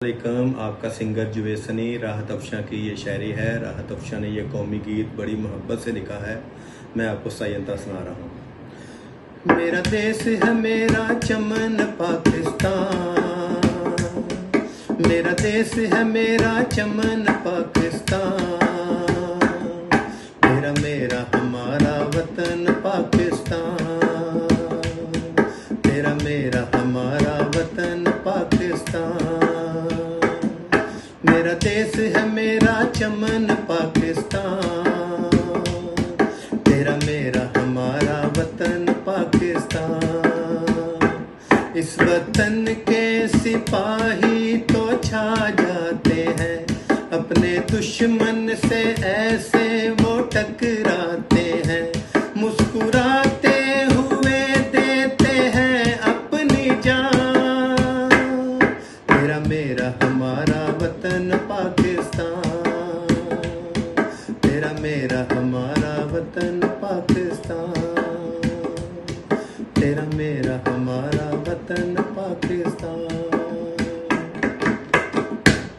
वालेकुम। आपका सिंगर जुवेसनी राहत अफशा की ये शायरी है। राहत अफशा ने ये कौमी गीत बड़ी मोहब्बत से लिखा है। मैं आपको सायंता सुना रहा हूँ। मेरा देश है मेरा चमन पाकिस्तान, मेरा देश है मेरा चमन पाकिस्तान, मेरा मेरा हमारा वतन पाकिस्तान, मेरा मेरा हमारा वतन पाकिस्तान, मेरा देश है मेरा चमन पाकिस्तान, तेरा मेरा हमारा वतन पाकिस्तान। इस वतन के सिपाही तो छा जाते हैं, अपने दुश्मन से ऐसे वो टकराते हैं, मुस्कुराते हुए देते हैं अपनी जान। तेरा मेरा हमारा वतन पाकिस्तान, तेरा मेरा हमारा वतन पाकिस्तान, तेरा मेरा हमारा वतन पाकिस्तान।